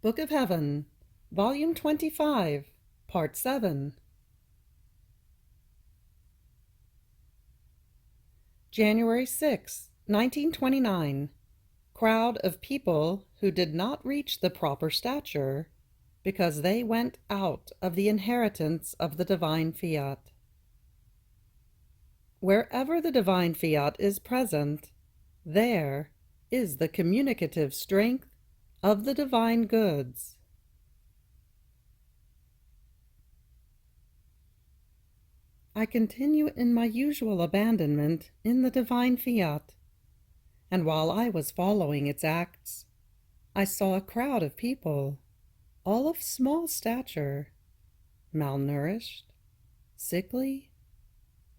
Book of Heaven, Volume 25, Part 7. January 6, 1929. Crowd of people who did not reach the proper stature because they went out of the inheritance of the divine fiat. Wherever the divine fiat is present, there is the communicative strength of the divine goods. I continue in my usual abandonment in the divine fiat, and while I was following its acts, I saw a crowd of people, all of small stature, malnourished, sickly,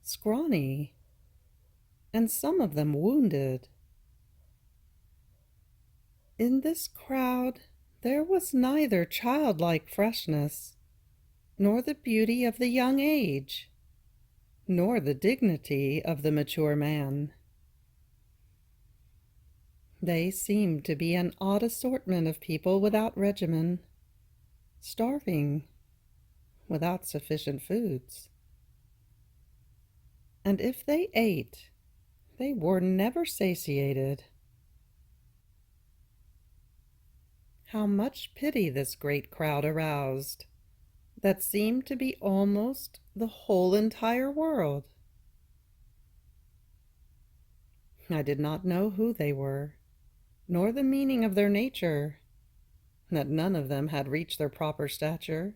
scrawny, and some of them wounded. In this crowd there was neither childlike freshness, nor the beauty of the young age, nor the dignity of the mature man. They seemed to be an odd assortment of people without regimen, starving, without sufficient foods. And if they ate, they were never satiated. How much pity this great crowd aroused, that seemed to be almost the whole entire world. I did not know who they were, nor the meaning of their nature, that none of them had reached their proper stature.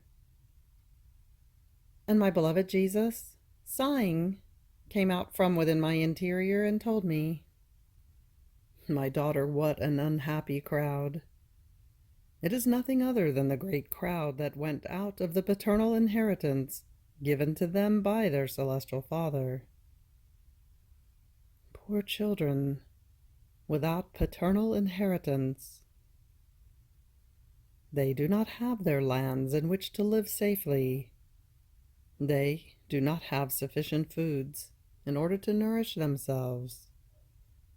And my beloved Jesus, sighing, came out from within my interior and told me, "My daughter, what an unhappy crowd! It is nothing other than the great crowd that went out of the paternal inheritance given to them by their celestial Father. Poor children, without paternal inheritance. They do not have their lands in which to live safely. They do not have sufficient foods in order to nourish themselves,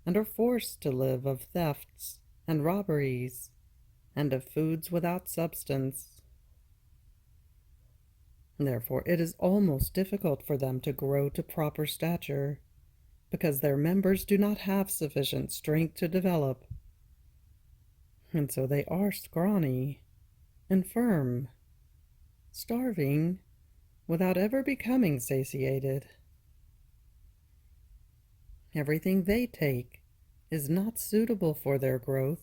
and are forced to live of thefts and robberies, and of foods without substance. Therefore, it is almost difficult for them to grow to proper stature, because their members do not have sufficient strength to develop, and so they are scrawny, infirm, starving, without ever becoming satiated. Everything they take is not suitable for their growth,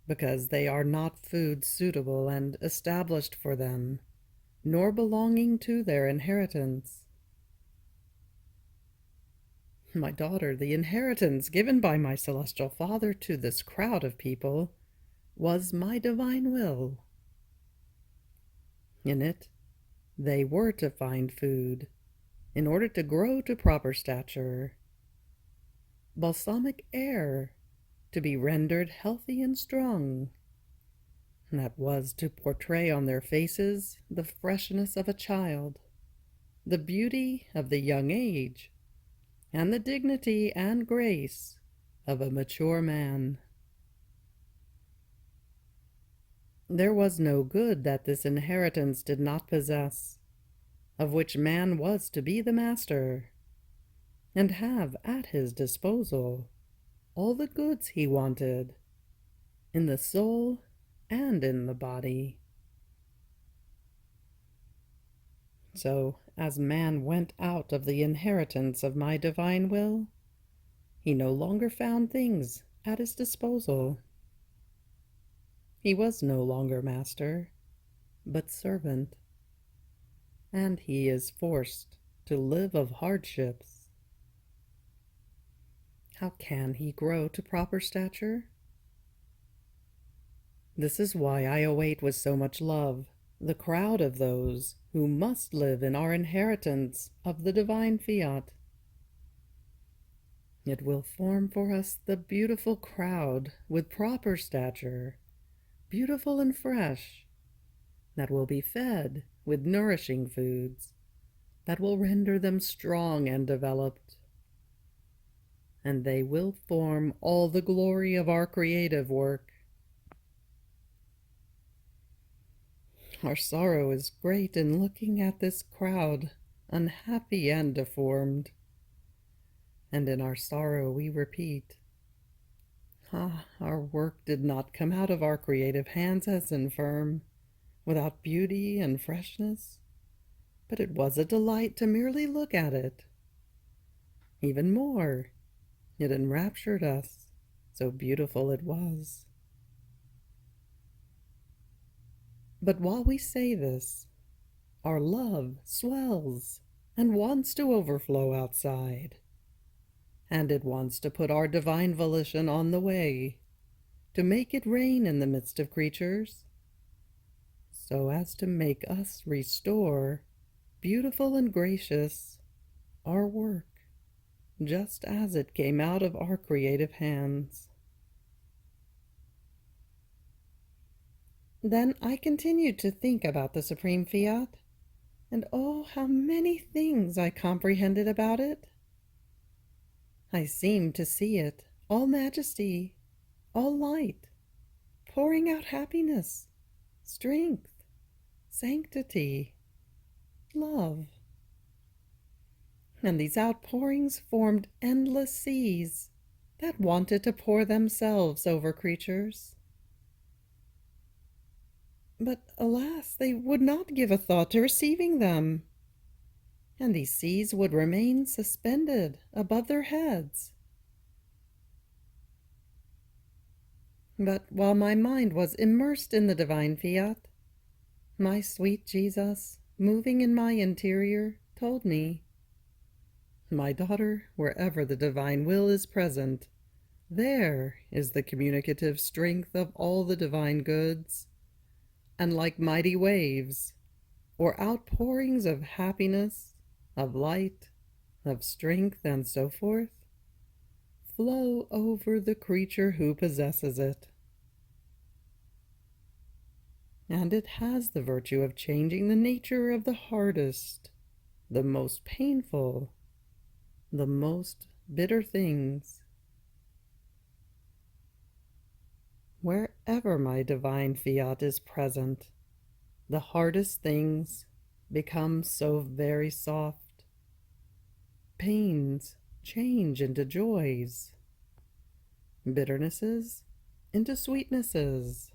because they are not food suitable and established for them, nor belonging to their inheritance. My daughter, the inheritance given by my celestial Father to this crowd of people was my divine will. In it, they were to find food in order to grow to proper stature, balsamic air to be rendered healthy and strong. That was to portray on their faces the freshness of a child, the beauty of the young age, and the dignity and grace of a mature man. There was no good that this inheritance did not possess, of which man was to be the master, and have at his disposal all the goods he wanted, in the soul and in the body. So, as man went out of the inheritance of my divine will, he no longer found things at his disposal. He was no longer master, but servant, and he is forced to live of hardships. How can he grow to proper stature? This is why I await with so much love the crowd of those who must live in our inheritance of the divine fiat. It will form for us the beautiful crowd with proper stature, beautiful and fresh, that will be fed with nourishing foods, that will render them strong and developed. And they will form all the glory of our creative work. Our sorrow is great in looking at this crowd, unhappy and deformed. And in our sorrow we repeat, ah, our work did not come out of our creative hands as infirm, without beauty and freshness, but it was a delight to merely look at it. Even more, it enraptured us, so beautiful it was. But while we say this, our love swells and wants to overflow outside. And it wants to put our divine volition on the way, to make it rain in the midst of creatures, so as to make us restore, beautiful and gracious, our work, just as it came out of our creative hands. Then I continued to think about the Supreme Fiat, and oh, how many things I comprehended about it. I seemed to see it, all majesty, all light, pouring out happiness, strength, sanctity, love. And these outpourings formed endless seas that wanted to pour themselves over creatures. But alas, they would not give a thought to receiving them, and these seas would remain suspended above their heads. But while my mind was immersed in the divine fiat, my sweet Jesus, moving in my interior, told me, "My daughter, wherever the divine will is present, there is the communicative strength of all the divine goods, and like mighty waves, or outpourings of happiness, of light, of strength, and so forth, flow over the creature who possesses it. And it has the virtue of changing the nature of the hardest, the most painful, the most bitter things. Wherever my divine fiat is present, the hardest things become so very soft. Pains change into joys, bitternesses into sweetnesses.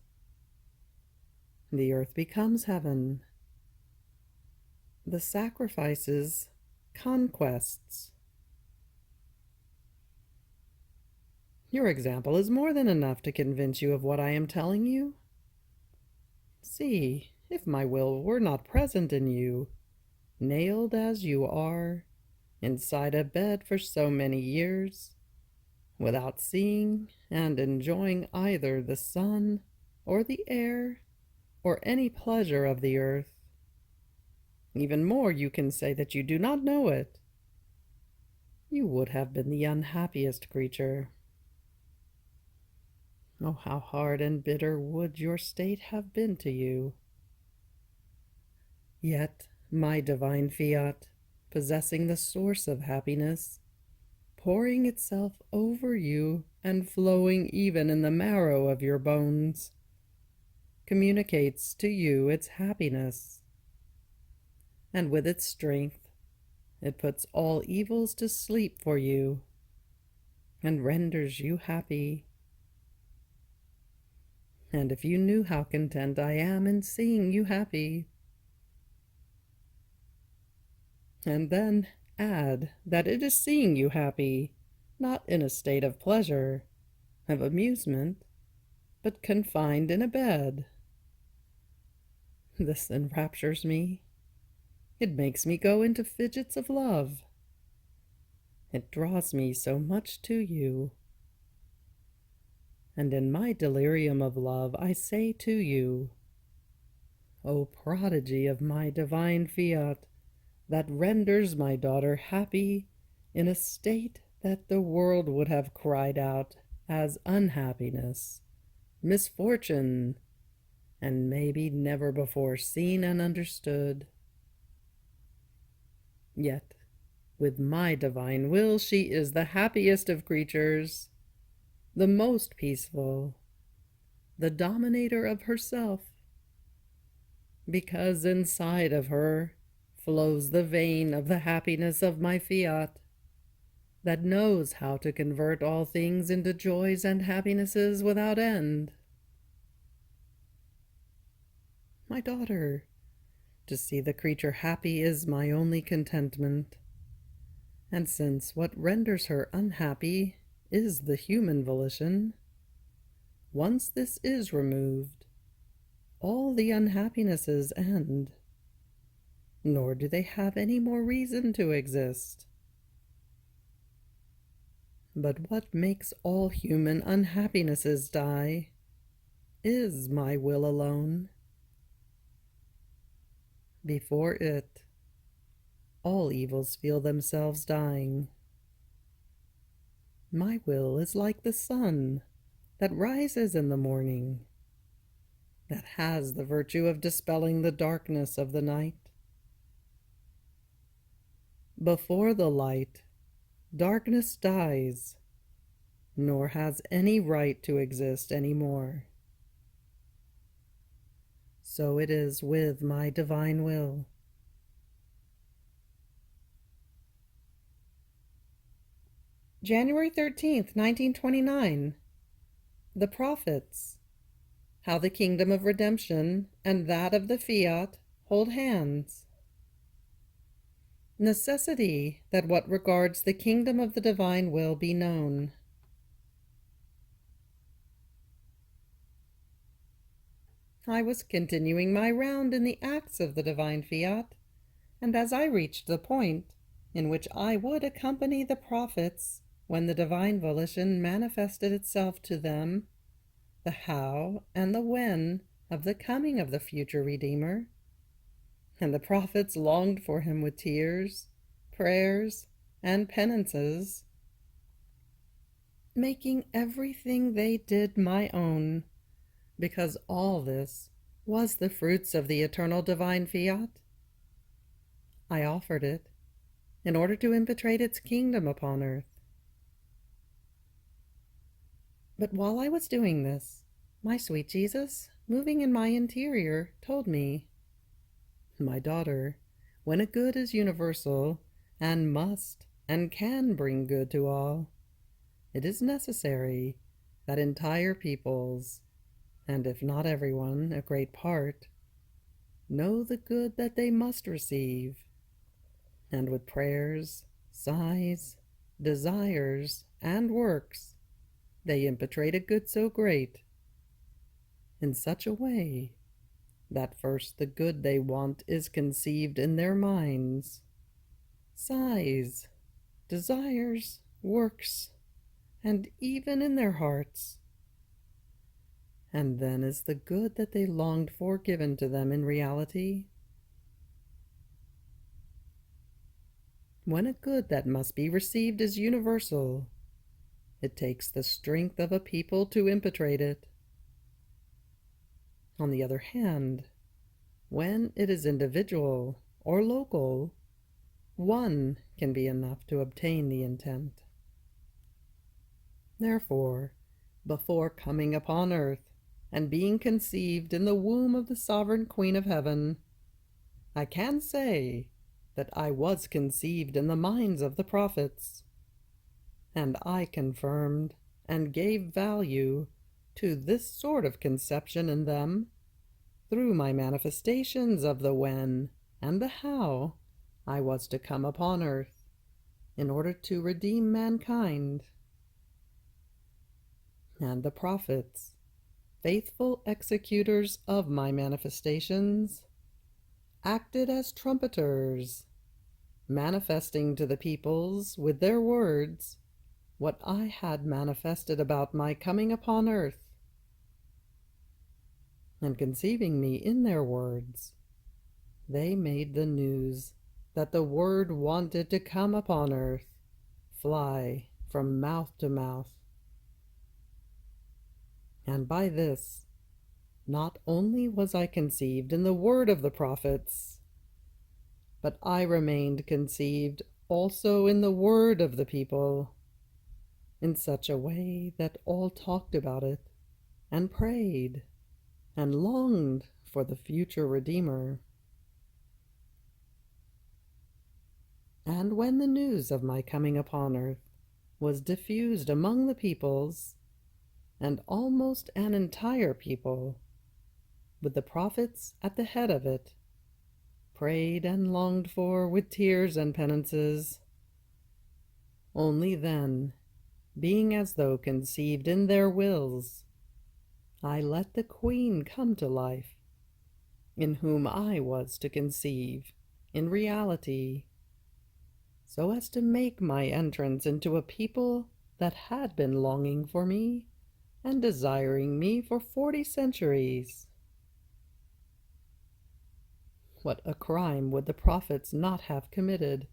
The earth becomes heaven. The sacrifices, conquests. Your example is more than enough to convince you of what I am telling you. See, if my will were not present in you, nailed as you are, inside a bed for so many years, without seeing and enjoying either the sun or the air or any pleasure of the earth. Even more, you can say that you do not know it. You would have been the unhappiest creature. Oh, how hard and bitter would your state have been to you. Yet my divine fiat, possessing the source of happiness, pouring itself over you and flowing even in the marrow of your bones, communicates to you its happiness. And with its strength, it puts all evils to sleep for you and renders you happy. And if you knew how content I am in seeing you happy, and then add that it is seeing you happy, not in a state of pleasure, of amusement, but confined in a bed. This enraptures me. It makes me go into fidgets of love. It draws me so much to you. And in my delirium of love I say to you, O prodigy of my divine fiat, that renders my daughter happy in a state that the world would have cried out as unhappiness, misfortune, and maybe never before seen and understood. Yet, with my divine will, she is the happiest of creatures, the most peaceful, the dominator of herself, because inside of her flows the vein of the happiness of my Fiat, that knows how to convert all things into joys and happinesses without end. My daughter, to see the creature happy is my only contentment. And since what renders her unhappy is the human volition, once this is removed, all the unhappinesses end, nor do they have any more reason to exist. But what makes all human unhappinesses die is my will alone. Before it, all evils feel themselves dying. My will is like the sun that rises in the morning, that has the virtue of dispelling the darkness of the night. Before the light, darkness dies, nor has any right to exist any more. So it is with my divine will. January 13th, 1929. The Prophets. How the kingdom of redemption and that of the Fiat hold hands. Necessity that what regards the kingdom of the divine will be known. I was continuing my round in the acts of the divine Fiat, and as I reached the point in which I would accompany the prophets when the divine volition manifested itself to them, the how and the when of the coming of the future Redeemer, and the prophets longed for him with tears, prayers, and penances, making everything they did my own, because all this was the fruits of the eternal divine Fiat. I offered it in order to impetrate its kingdom upon earth. But while I was doing this, my sweet Jesus, moving in my interior, told me, "My daughter, when a good is universal, and must and can bring good to all, it is necessary that entire peoples, and if not everyone, a great part, know the good that they must receive, and with prayers, sighs, desires, and works, they impetrate a good so great, in such a way that first the good they want is conceived in their minds, sighs, desires, works, and even in their hearts, and then is the good that they longed for given to them in reality. When a good that must be received is universal, it takes the strength of a people to impetrate it. On the other hand, when it is individual or local, one can be enough to obtain the intent. Therefore, before coming upon earth and being conceived in the womb of the sovereign Queen of Heaven, I can say that I was conceived in the minds of the prophets, and I confirmed and gave value to this sort of conception in them through my manifestations of the when and the how I was to come upon earth in order to redeem mankind. And the prophets, faithful executors of my manifestations, acted as trumpeters, manifesting to the peoples with their words what I had manifested about my coming upon earth, and conceiving me in their words, they made the news that the word wanted to come upon earth fly from mouth to mouth. And by this, not only was I conceived in the word of the prophets, but I remained conceived also in the word of the people, in such a way that all talked about it, and prayed, and longed for the future Redeemer. And when the news of my coming upon earth was diffused among the peoples, and almost an entire people, with the prophets at the head of it, prayed and longed for with tears and penances, only then, being as though conceived in their wills, I let the Queen come to life, in whom I was to conceive, in reality, so as to make my entrance into a people that had been longing for me and desiring me for 40 centuries. What a crime would the prophets not have committed,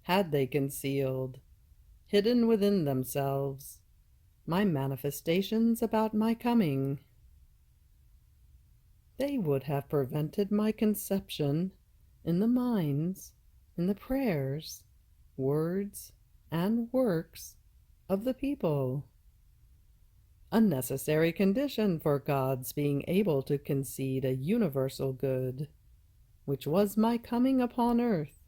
had they concealed, hidden within themselves, my manifestations about my coming. They would have prevented my conception in the minds, in the prayers, words, and works of the people, a necessary condition for God's being able to concede a universal good, which was my coming upon earth.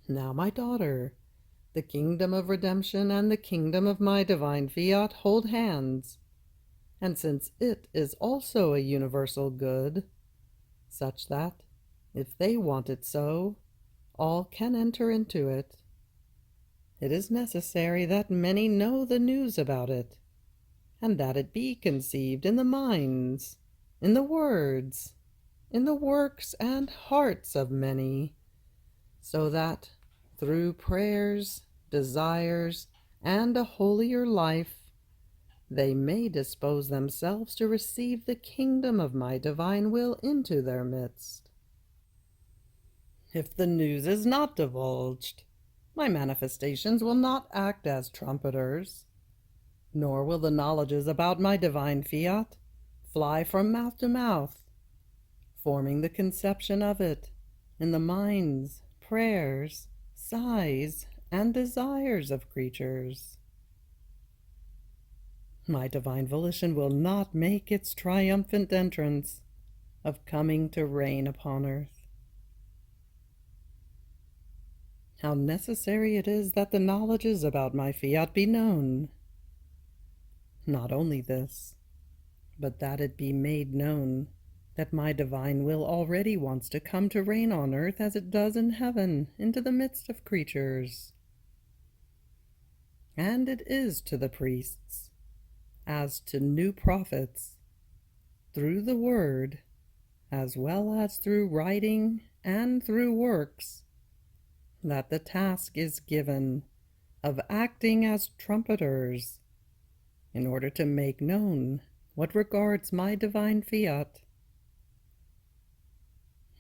Now, my daughter, the kingdom of redemption and the kingdom of my divine fiat hold hands, and since it is also a universal good, such that, if they want it so, all can enter into it, it is necessary that many know the news about it, and that it be conceived in the minds, in the words, in the works and hearts of many, so that, through prayers, desires, and a holier life, they may dispose themselves to receive the kingdom of my divine will into their midst. If the news is not divulged, my manifestations will not act as trumpeters, nor will the knowledges about my divine fiat fly from mouth to mouth, forming the conception of it in the minds, prayers, sighs, and desires of creatures. My divine volition will not make its triumphant entrance of coming to reign upon earth. How necessary it is that the knowledges about my fiat be known. Not only this, but that it be made known that my divine will already wants to come to reign on earth as it does in heaven, into the midst of creatures. And it is to the priests, as to new prophets, through the word, as well as through writing and through works, that the task is given of acting as trumpeters, in order to make known what regards my divine fiat.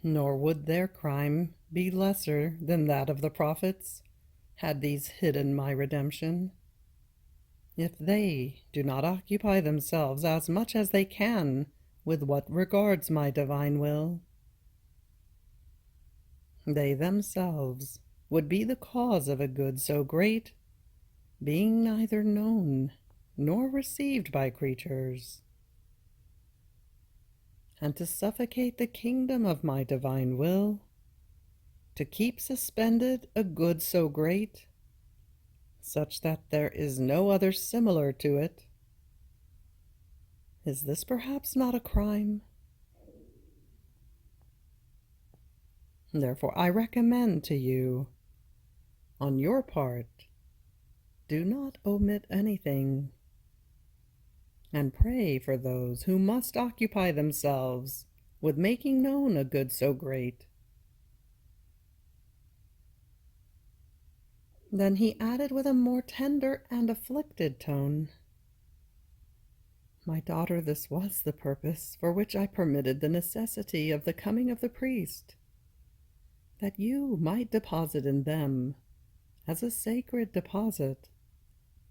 Nor would their crime be lesser than that of the prophets, had these hidden my redemption, if they do not occupy themselves as much as they can with what regards my divine will. They themselves would be the cause of a good so great, being neither known nor received by creatures. And to suffocate the kingdom of my divine will, to keep suspended a good so great, such that there is no other similar to it, is this perhaps not a crime? Therefore I recommend to you, on your part, do not omit anything, and pray for those who must occupy themselves with making known a good so great. Then he added with a more tender and afflicted tone, My daughter, this was the purpose for which I permitted the necessity of the coming of the priest, that you might deposit in them, as a sacred deposit,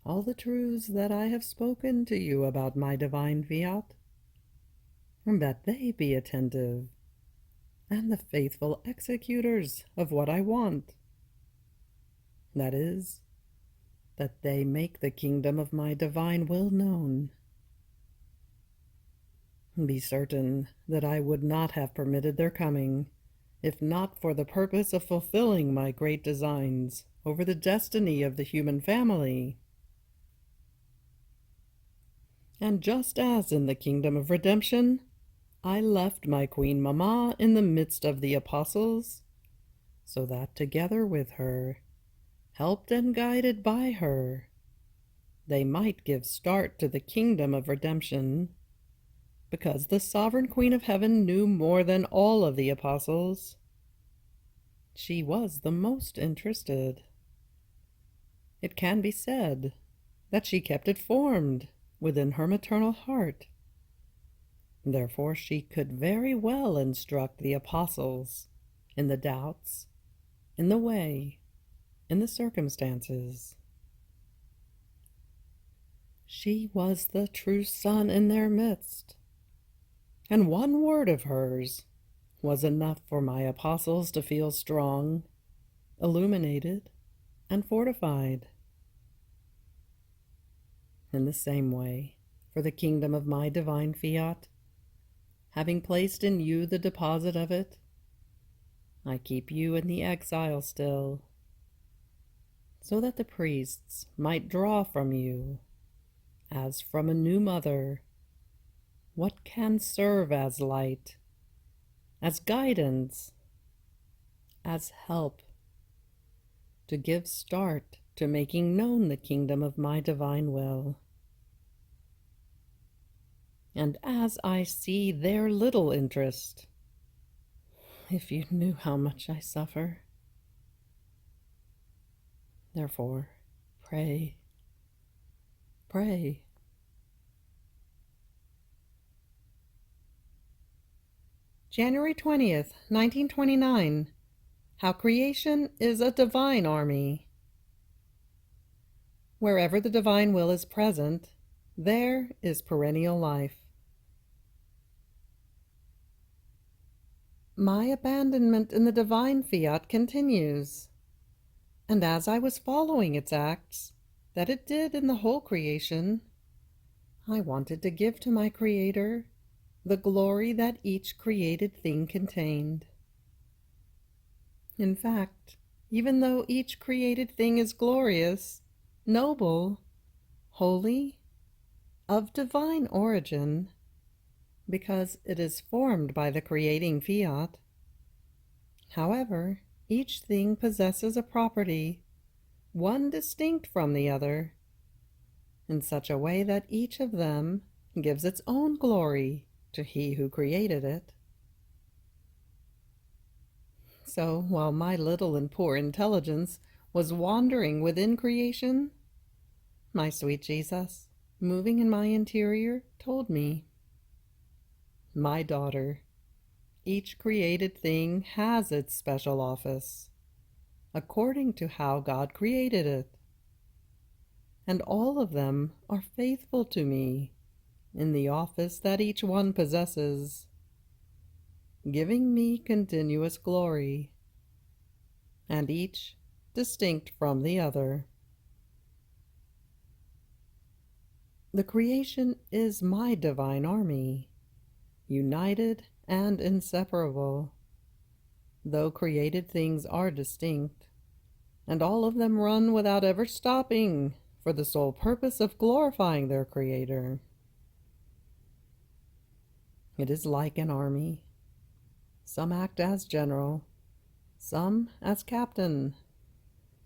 all the truths that I have spoken to you about my divine fiat, and that they be attentive, and the faithful executors of what I want. That is, that they make the kingdom of my divine will known. Be certain that I would not have permitted their coming, if not for the purpose of fulfilling my great designs over the destiny of the human family. And just as in the kingdom of redemption, I left my Queen Mamma in the midst of the apostles, so that together with her, helped and guided by her, they might give start to the kingdom of redemption, because the sovereign Queen of Heaven knew more than all of the apostles. She was the most interested. It can be said that she kept it formed within her maternal heart. Therefore she could very well instruct the apostles in the doubts, in the way, in the circumstances. She was the true sun in their midst, and one word of hers was enough for my apostles to feel strong, illuminated, and fortified. In the same way, for the kingdom of my divine Fiat, having placed in you the deposit of it, I keep you in the exile still, so that the priests might draw from you, as from a new mother, what can serve as light, as guidance, as help, to give start to making known the kingdom of my divine will. And as I see their little interest, if you knew how much I suffer, therefore, pray, pray. January 20th, 1929. How creation is a divine army. Wherever the divine will is present, there is perennial life. My abandonment in the divine Fiat continues, and as I was following its acts, that it did in the whole creation, I wanted to give to my Creator the glory that each created thing contained. In fact, even though each created thing is glorious, noble, holy, of divine origin, because it is formed by the creating Fiat, however, each thing possesses a property, one distinct from the other, in such a way that each of them gives its own glory to He who created it. So, while my little and poor intelligence was wandering within creation, my sweet Jesus, moving in my interior, told me, "My daughter, each created thing has its special office, according to how God created it, and all of them are faithful to me in the office that each one possesses, giving me continuous glory, and each distinct from the other. The creation is my divine army, united and inseparable, though created things are distinct, and all of them run without ever stopping for the sole purpose of glorifying their Creator. It is like an army. Some act as general, some as captain,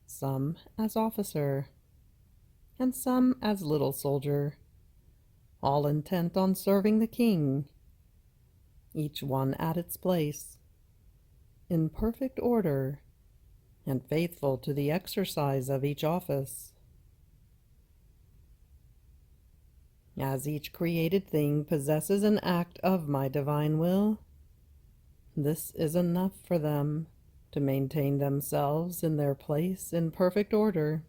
some as officer, and some as little soldier, all intent on serving the king, each one at its place, in perfect order, and faithful to the exercise of each office. As each created thing possesses an act of my divine will, this is enough for them to maintain themselves in their place in perfect order,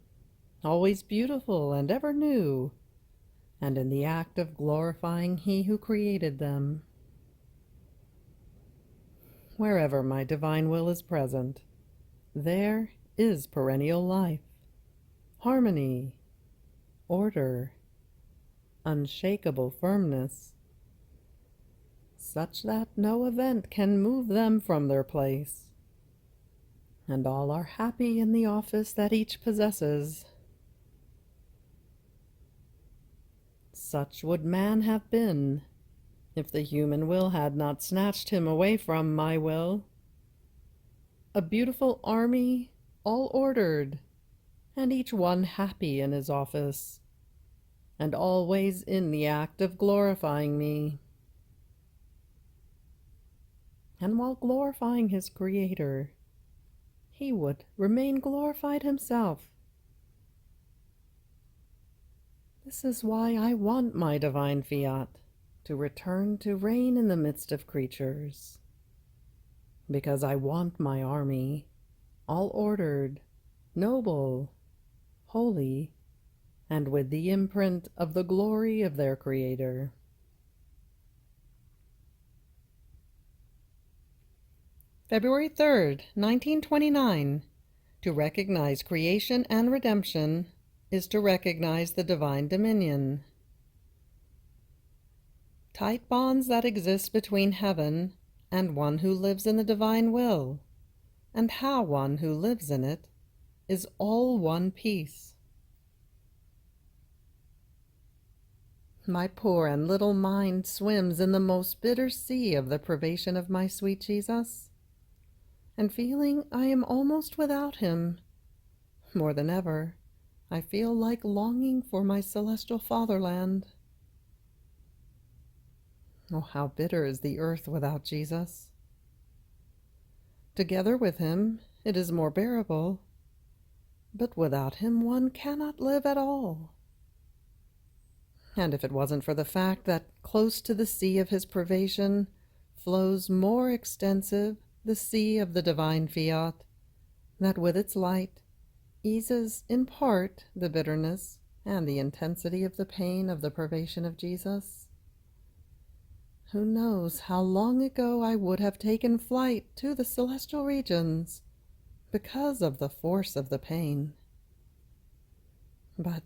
always beautiful and ever new, and in the act of glorifying He who created them. Wherever my divine will is present, there is perennial life, harmony, order, unshakable firmness. such that no event can move them from their place, and all are happy in the office that each possesses. Such would man have been if the human will had not snatched him away from my will. A beautiful army, all ordered, and each one happy in his office, and always in the act of glorifying me. And while glorifying his Creator, he would remain glorified himself. This is why I want my divine Fiat to return to reign in the midst of creatures, because I want my army, all ordered, noble, holy, and with the imprint of the glory of their Creator. February 3rd, 1929. To recognize creation and redemption is to recognize the divine dominion. Tight bonds that exist between heaven and one who lives in the divine will, and how one who lives in it is all one piece. My poor and little mind swims in the most bitter sea of the privation of my sweet Jesus, and feeling I am almost without him, more than ever, I feel like longing for my celestial fatherland. Oh, how bitter is the earth without Jesus! Together with him, it is more bearable, but without him one cannot live at all. And if it wasn't for the fact that close to the sea of his privation flows more extensive the sea of the divine Fiat, that with its light eases in part the bitterness and the intensity of the pain of the privation of Jesus, who knows how long ago I would have taken flight to the celestial regions because of the force of the pain. But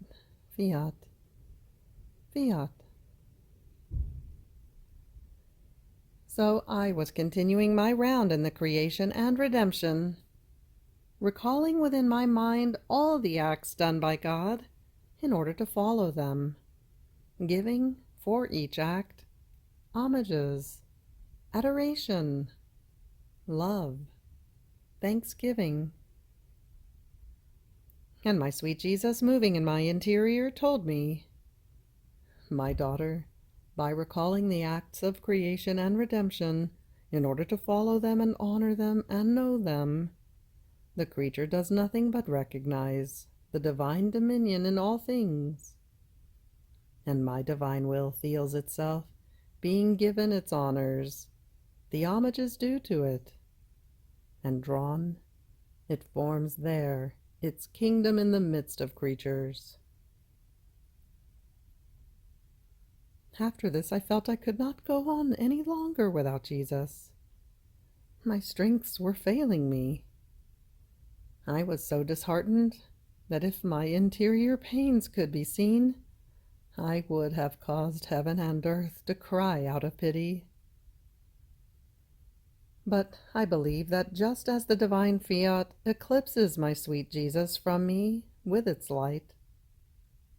Fiat, Fiat. So I was continuing my round in the creation and redemption, recalling within my mind all the acts done by God in order to follow them, giving for each act homages, adoration, love, thanksgiving. And my sweet Jesus, moving in my interior, told me, "My daughter, by recalling the acts of creation and redemption, in order to follow them and honor them and know them, the creature does nothing but recognize the divine dominion in all things. And my divine will feels itself being given its honors, the homages due to it, and drawn, it forms there its kingdom in the midst of creatures." After this, I felt I could not go on any longer without Jesus. My strengths were failing me. I was so disheartened that if my interior pains could be seen, I would have caused heaven and earth to cry out of pity. But I believe that just as the divine Fiat eclipses my sweet Jesus from me with its light,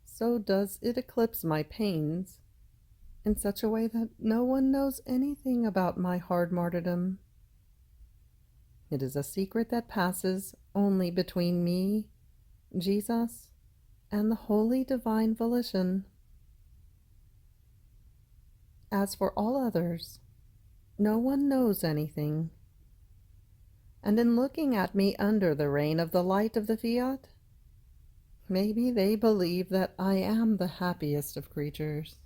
so does it eclipse my pains in such a way that no one knows anything about my hard martyrdom. It is a secret that passes only between me, Jesus, and the holy divine volition. As for all others, no one knows anything. And in looking at me under the reign of the light of the Fiat, maybe they believe that I am the happiest of creatures.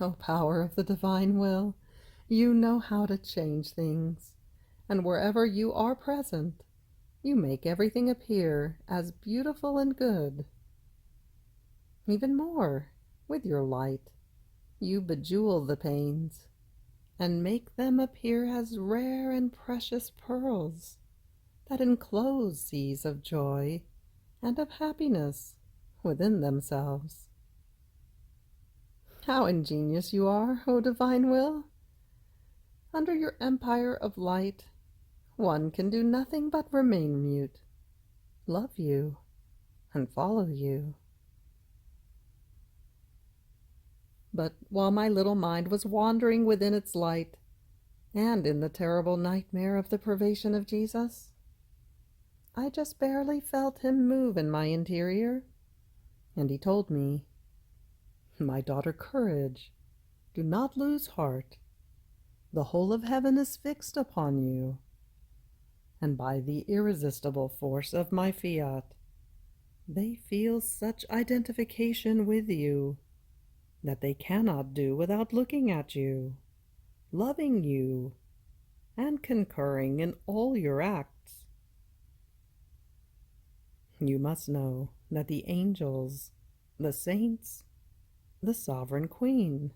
O power of the divine will, you know how to change things, and wherever you are present, you make everything appear as beautiful and good. Even more, with your light, you bejewel the panes, and make them appear as rare and precious pearls that enclose seas of joy and of happiness within themselves. How ingenious you are, O divine will! Under your empire of light, one can do nothing but remain mute, love you, and follow you. But while my little mind was wandering within its light, and in the terrible nightmare of the privation of Jesus, I just barely felt him move in my interior, and he told me, "My daughter, courage, do not lose heart. The whole of heaven is fixed upon you, and by the irresistible force of my fiat, they feel such identification with you that they cannot do without looking at you, loving you, and concurring in all your acts. You must know that the angels, the saints, the sovereign queen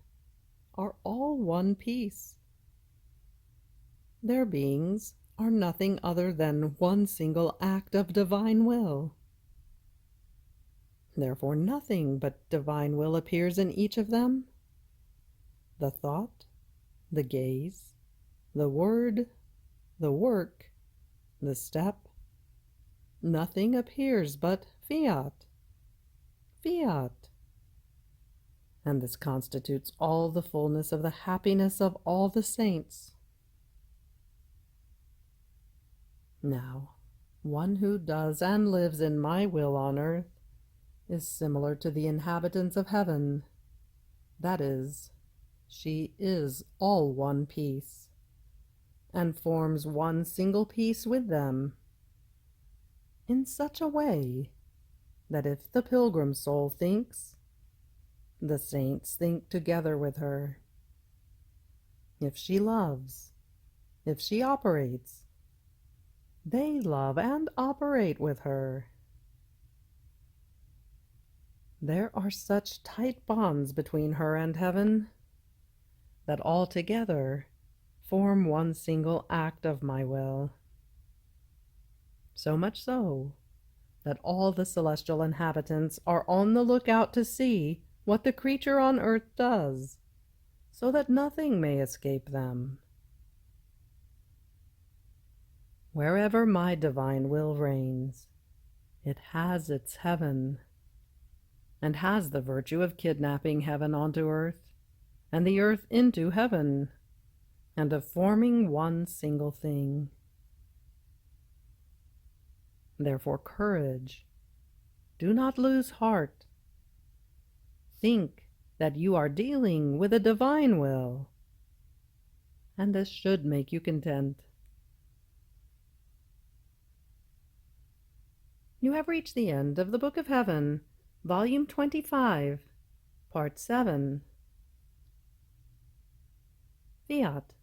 are all one piece. Their beings are nothing other than one single act of divine will. Therefore nothing but divine will appears in each of them. The thought, the gaze, the word, the work, the step, nothing appears but fiat, fiat. And this constitutes all the fullness of the happiness of all the saints. Now, one who does and lives in my will on earth is similar to the inhabitants of heaven. That is, she is all one piece, and forms one single piece with them, in such a way that if the pilgrim soul thinks, the saints think together with her. If she loves, if she operates, they love and operate with her. There are such tight bonds between her and heaven that all together form one single act of my will. So much so that all the celestial inhabitants are on the lookout to see what the creature on earth does, so that nothing may escape them. Wherever my divine will reigns, it has its heaven, and has the virtue of kidnapping heaven onto earth, and the earth into heaven, and of forming one single thing. Therefore, courage. Do not lose heart. Think that you are dealing with a divine will, and this should make you content. You have reached the end of the Book of Heaven, Volume 25, Part 7. Fiat.